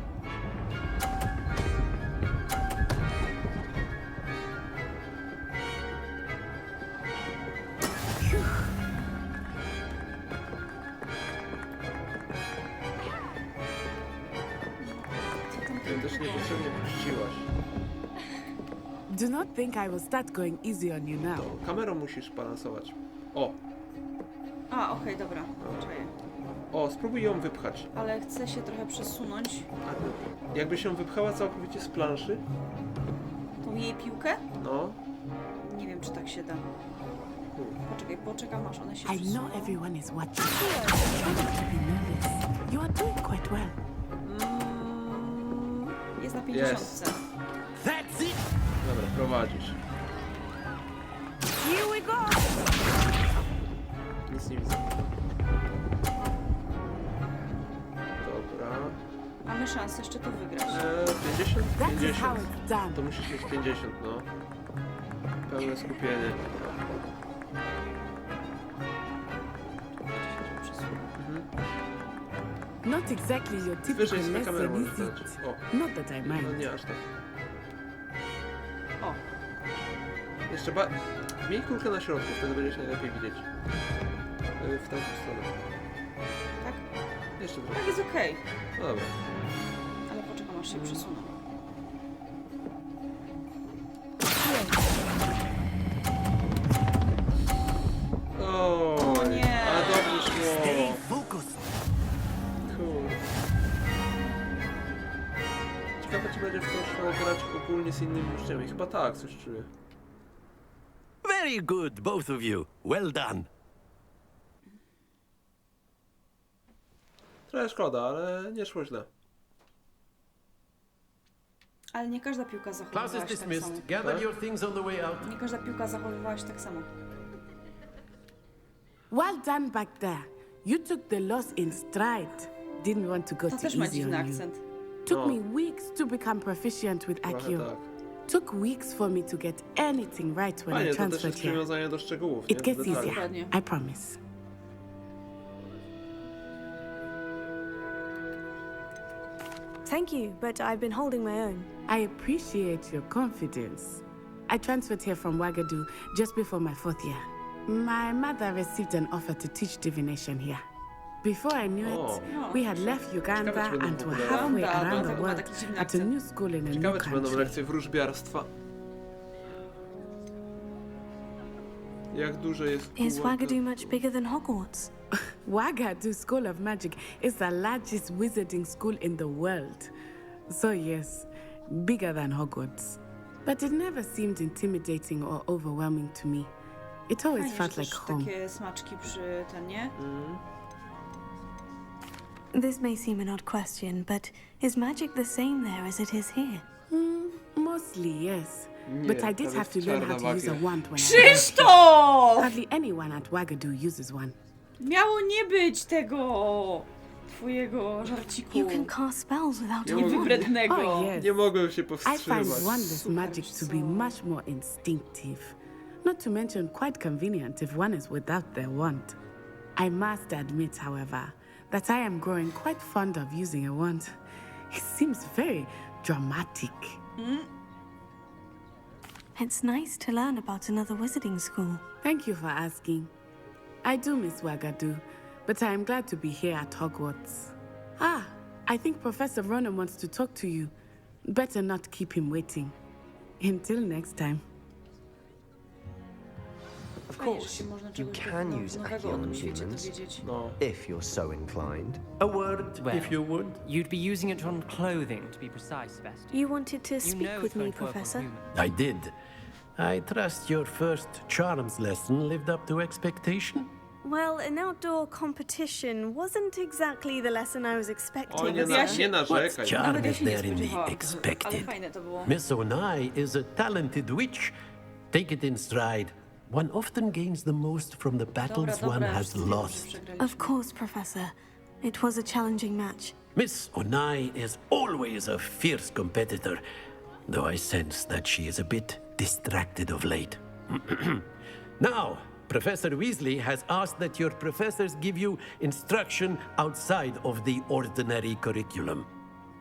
niepotrzebnie puściłaś. Do not think I will start going easy on you now. To kamerą musisz balansować. O! A, okej, dobra. Czaję. O, spróbuj ją wypchać. Ale chcę się trochę przesunąć. Jakby się wypchała całkowicie z planszy? Tą jej piłkę? No. Nie wiem, czy tak się da. Poczekaj, poczekam, aż one się I przesuną. know everyone is watching. Try not to be nervous. You are doing quite well. Jest na 50. That's it! Dobra, prowadzisz. Here we go! Nic nie widzę. Dobra. Mamy szansę jeszcze to wygrać. 50? That is 50. how it's done. To musisz mieć 50, no. Pełne skupienie. Not exactly your typical Wyżej na kamerę lesson, możesz is dać. it? O. Not that I No mind. nie aż tak. O. Jeszcze miej kulkę na środku, wtedy będziesz najlepiej widzieć. W tamtą stronę. Tak? Jeszcze trochę. Tak, jest okej. No dobra. Ale poczekam, aż się przesuną. O nie. Ale dobrze szło. Stay focused. Cool. Ciekawe, czy będzie w to szło grać ogólnie z innymi uczniami. Chyba tak, coś czuję. Very good, both of you. Well done. Trochę szkoda, ale nie szło źle. Ale nie każda piłka zachowywała Class is się tak samo. dismissed. Gather your things on the way out. Nie każda piłka zachowywała się tak samo. Well done back there. You took the loss in stride. Didn't want to go To too też ma easy dziwny on you. akcent. Took No. me weeks to become proficient with Trochę Accio. tak. Took weeks for me to get anything right when Fajnie, I to też transferred jest here. przywiązanie do szczegółów, nie? It gets Do detali. easier, Dokładnie. I promise. Thank you, but I've been holding my own. I appreciate your confidence. I transferred here from Wagadu just before my 4th year. My mother received an offer to teach divination here. Before I knew it, we had left Uganda Ciekawe, czy będą and were popularne. halfway Uganda, around the dlatego ma world taki dziwny at a akcent. new school in a new Ciekawe, czy będą country. lekcje wróżbiarstwa. Jak duże jest Is kółko? Wagadu much bigger than Hogwarts? Wagadu School of Magic is the largest wizarding school in the world. So yes, bigger than Hogwarts. But it never seemed intimidating or overwhelming to me. It always Fajnie, felt że like też home. takie smaczki przy ten, nie? This may seem an odd question, but is magic the same there as it is here? Mostly, yes. But I did have to learn how to use a wand when I was Krzysztof! Hardly anyone at Wagadu uses one. Miało nie być tego twojego żarciku. You can cast spells without a Nie mogę- wand. Wybrednego. Oh, yes. Nie mogłem się I find powstrzymać. wandless magic to be much more instinctive. Not to mention quite convenient if one is without their wand. I must admit, however, that I am growing quite fond of using a wand. It seems very dramatic. It's nice to learn about another wizarding school. Thank you for asking. I do miss Wagadu, but I am glad to be here at Hogwarts. Ah, I think Professor Ronan wants to talk to you. Better not keep him waiting. Until next time. Of Fajnie, że course, się można you czegoś can use nowego Accio o on tym świecie humans, dowiedzieć. No. if you're so inclined. A word, Well, if you would. You'd be using it on clothing, to be precise, Best. You wanted to You speak know with it's me, going to work on Professor? humans. I did. I trust your first charms lesson lived up to expectation. Well, an outdoor competition wasn't exactly the lesson I was expecting. O, nie, Ja się- nie narzekaj. What charm Nawet ja is się nie there in the spodziewałam. Ale expected? fajne to było. Miss Onai is a talented witch. Take it in stride. One often gains the most from the battles Dobra, one już has wiem, że lost. przegraliśmy. Of course, Professor. It was a challenging match. Miss Onai is always a fierce competitor, though I sense that she is a bit distracted of late. Now, Professor Weasley has asked that your professors give you instruction outside of the ordinary curriculum.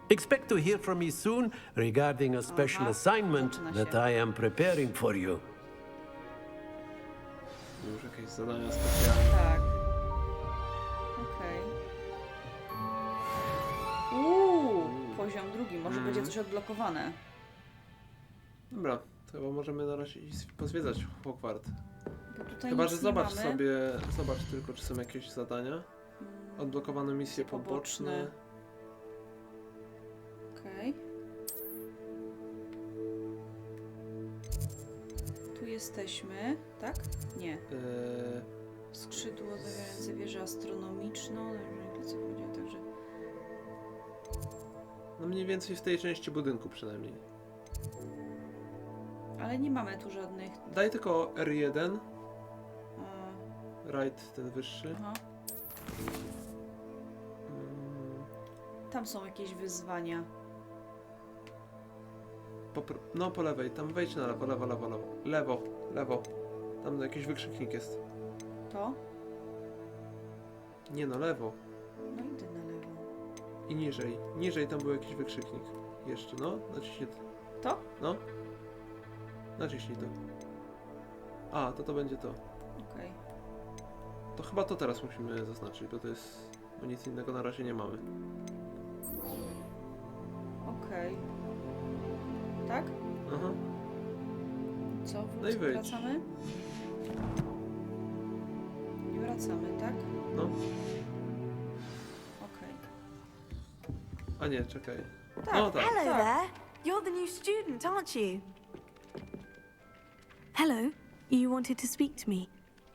Expect to hear from me soon regarding a special assignment that I am preparing for you. Już jakieś zadania specjalne. Tak. Okej. poziom drugi, może będzie coś odblokowane. Dobra, to chyba możemy na razie iść pozwiedzać Hogwart. Bo tutaj Chyba, nic że nie zobacz mamy. sobie, zobacz tylko, czy są jakieś zadania. Odblokowane misje poboczne. Okej. Tu jesteśmy, tak? Nie. Skrzydło zawierające wieżę astronomiczną. Co chodzi, także... No mniej więcej w tej części budynku przynajmniej. Ale nie mamy tu żadnych... Daj tylko R1. Right, ten wyższy. Aha. Tam są jakieś wyzwania. No po lewej, tam wejdź na lewo, lewo, lewo, lewo. Lewo, lewo. Tam jakiś wykrzyknik jest. To? Nie no, lewo. No idę na lewo. I niżej. Niżej tam był jakiś wykrzyknik. Jeszcze, no. Naciśnij to. To? No. Naciśnij to. A, to będzie to. Okej. To chyba to teraz musimy zaznaczyć, bo to jest... Bo nic innego na razie nie mamy. Okej. Tak? Aha. Co? No i wyjdź. Wracamy? I wracamy, tak? No. Okej. A nie, czekaj. Tak, No tak. Hello there. You're the new student, aren't you? Hello. You wanted to speak to me.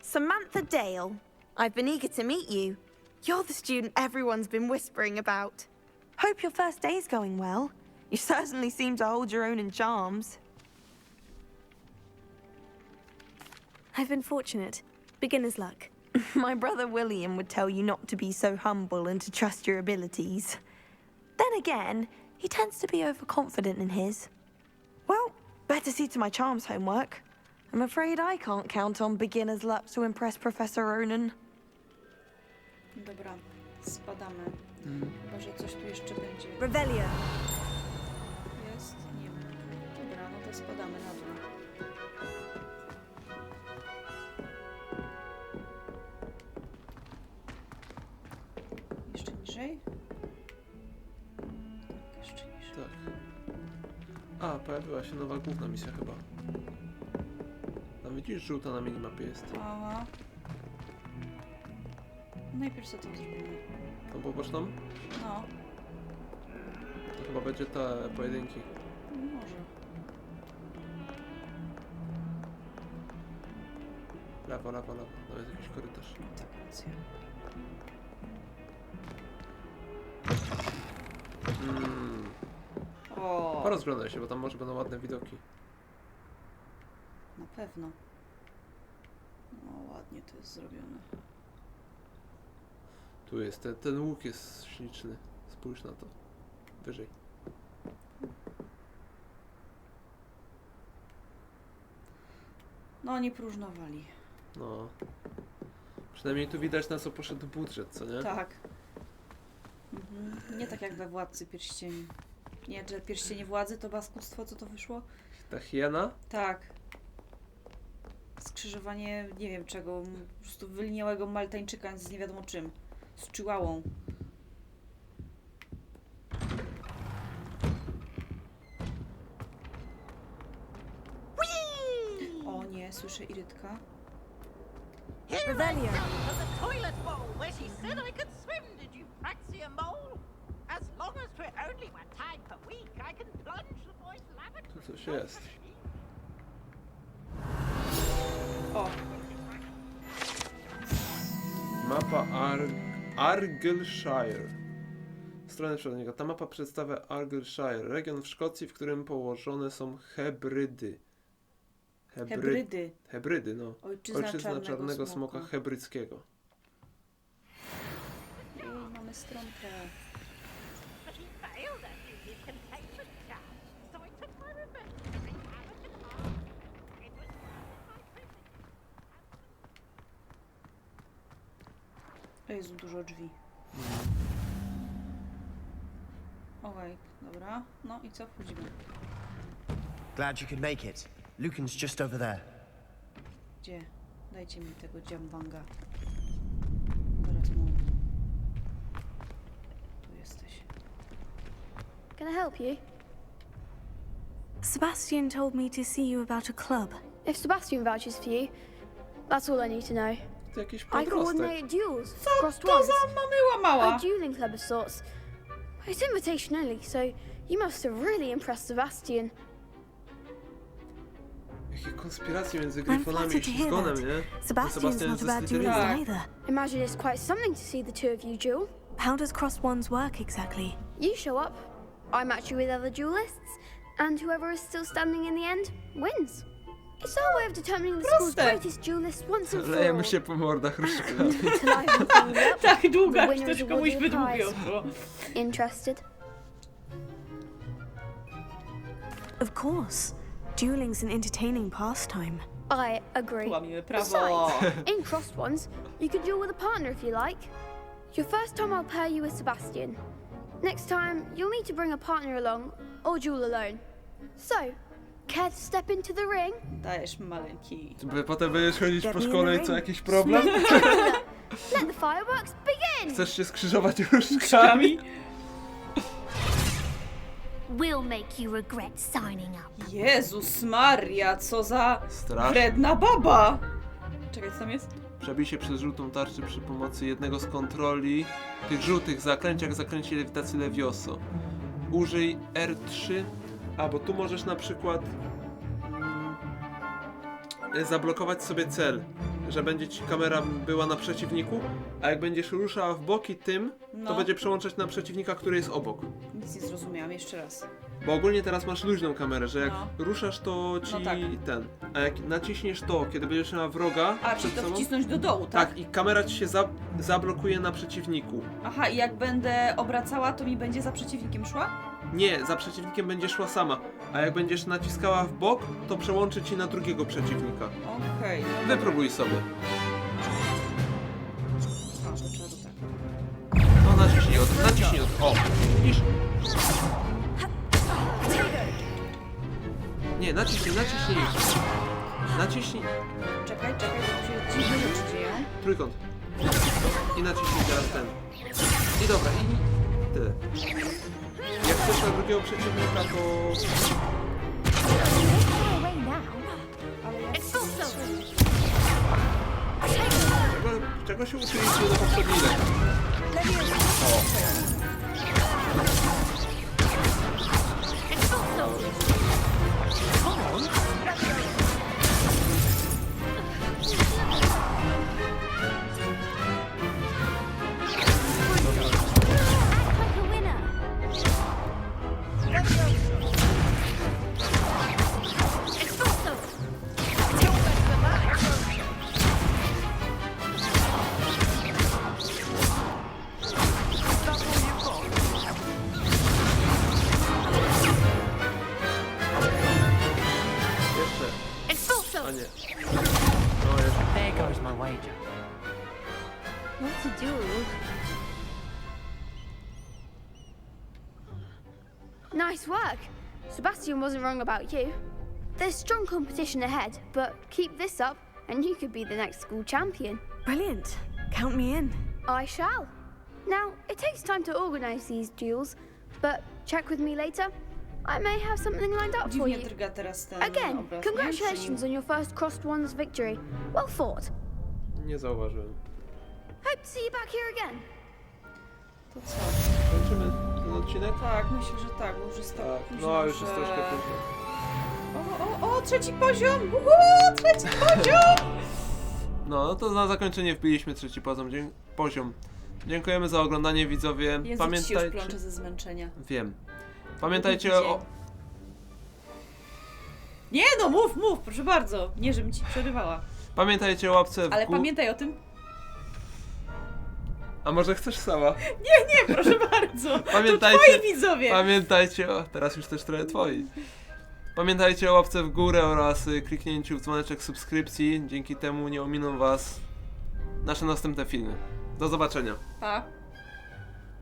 Samantha Dale. I've been eager to meet you. You're the student everyone's been whispering about. Hope your first day's going well. You certainly seem to hold your own in charms. I've been fortunate. Beginner's luck. My brother William would tell you not to be so humble and to trust your abilities. Then again, he tends to be overconfident in his. Well, better see to my charms homework. I'm afraid I can't count on beginner's luck to impress Professor Ronan. Dobra, spadamy. Chyba, że coś tu jeszcze będzie. Revelio. Jest? Nie ma. Dobra, no to spadamy na dół. Jeszcze niżej? Tak, jeszcze niżej. Tak. A, pojawiła się nowa główna misja chyba. Tam widzisz, żółta na minimapie jest. Aha. Najpierw co tam zrobimy? Tą poboczną? No. To chyba będzie te pojedynki. Może. Lewo, lewo, lewo. To jest jakiś korytarz. Tak, racja. O. Porozglądaj się, bo tam może będą ładne widoki. Na pewno. No ładnie to jest zrobione. Tu jest, ten łuk jest śliczny. Spójrz na to. Wyżej. No nie próżnowali. No. Przynajmniej tu widać, na co poszedł budżet, co nie? Tak. Nie tak jak we Władcy Pierścieni. Nie, że Pierścienie Władzy to paskudztwo, co to wyszło? Ta hiena? Tak. Skrzyżowanie nie wiem czego, po prostu wyliniałego Maltańczyka z nie wiadomo czym. Z chihuahą. O nie, słyszę Irytka. Revelio. For the toilet bowl where she said I could swim, did you fancy a mole? As long as we're only one time per week, I can plunge the boys' lavatory. Tu coś jest. O. Mapa Argyllshire. Strony przewodnika. Ta mapa przedstawia Argyllshire, region w Szkocji, w którym położone są Hebrydy. Hebrydy, no. Ojczyzna czarnego smoka hebryckiego. Mamy stronkę. But he failed at his containment charm, so I took my revenge to bring Hamilton home. It was my privilege. O Jezu, dużo drzwi. Okej, dobra. No i co? Wchodzimy. Glad you could make it. Lucan's just over there. Gdzie? Dajcie mi tego dziambanga. Zaraz mu. Tu jesteś. Can I help you? Sebastian told me to see you about a club. If Sebastian vouches for you, that's all I need to know. To jakiś I podrostek. coordinate duels for Co crossed to ones. za mamyła mała? A dueling club of sorts. It's invitation only, so you must have really impressed Sebastian. Jakie konspiracje między I'm Gryfonami flattered i to hear Ślizgonem, that. nie? Sebastian's not a bad duelist either. Imagine it's quite something to see the two of you duel. How does crossed ones work exactly? You show up, I match you with other duelists, and whoever is still standing in the end wins. It's our way of determining the school's greatest duelist once and for all. Lejemy się po mordach różkami. Tak długo, aż też komuś wydłubią. Interested? Of course. Dueling's an entertaining pastime. I agree. Łamimy prawo. Besides, in crossed ones, you can duel with a partner if you like. Your first time I'll pair you with Sebastian. Next time, you'll need to bring a partner along, or duel alone. So, care to step into the ring? Dajesz maleńki. Potem będziesz chodzić po szkole i co, jakiś problem? Let the fireworks begin! Chcesz się skrzyżować różkami? We'll make you regret signing up. Jezus Maria, co za Strasznie. wredna baba! Czekaj, co tam jest? Przebij się przez żółtą tarczę przy pomocy jednego z kontroli tych żółtych zaklęć, jak zaklęcie lewitacji Levioso. Użyj R3, bo tu możesz na przykład zablokować sobie cel, że będzie ci kamera była na przeciwniku, a jak będziesz ruszała w boki tym, to No. będzie przełączać na przeciwnika, który jest obok. Nic nie zrozumiałam, jeszcze raz. Bo ogólnie teraz masz luźną kamerę, że jak No. ruszasz, to ci No tak. ten. A jak naciśniesz to, kiedy będziesz miała wroga A, przed czyli to sobą, wcisnąć do dołu, tak? tak, i kamera ci się zablokuje na przeciwniku. Aha, i jak będę obracała, to mi będzie za przeciwnikiem szła? Nie, za przeciwnikiem będzie szła sama, a jak będziesz naciskała w bok, to przełączy ci na drugiego przeciwnika. Okej. Wypróbuj sobie. A, to trzeba to tak. No naciśnij od. O, widzisz? Nie, naciśnij. Naciśnij. Czekaj, bo się dziwne rzeczy dzieją. Trójkąt. I naciśnij teraz ten. I dobra, i tyle. Jak chcesz na drugiego przeciwnika, to... Czego się uczyliście na poprzedniej lekcji? A nie. No jeszcze. There goes my wager. What to do? Nice work. Sebastian wasn't wrong about you. There's strong competition ahead, but keep this up and you could be the next school champion. Brilliant. Count me in. I shall. Now, it takes time to organize these duels, but check with me later. I may have something lined up for Dziwnie you. drga teraz ten Again, obraz, congratulations on your first Crossed Ones victory. Well fought. Nie zauważyłem. Hope to see you back here again. To co? Kończymy ten odcinek? Tak, myślę, że tak, bo już jest tak późno, No, już że... jest troszkę późno. O, trzeci poziom! Trzeci poziom! No to na zakończenie wbiliśmy trzeci poziom. Dziękujemy za oglądanie, widzowie. Język się Pamiętajcie... już plącze ze zmęczenia. Wiem. Pamiętajcie o... Nie no, mów, proszę bardzo. Nie, żebym ci przerywała. Pamiętajcie o łapce w Ale górę. pamiętaj o tym. A może chcesz sama? Nie, proszę bardzo. Pamiętajcie, to twoi widzowie. Pamiętajcie o... Teraz już też trochę twoi. Pamiętajcie o łapce w górę oraz kliknięciu w dzwoneczek subskrypcji. Dzięki temu nie ominą was nasze następne filmy. Do zobaczenia. Pa.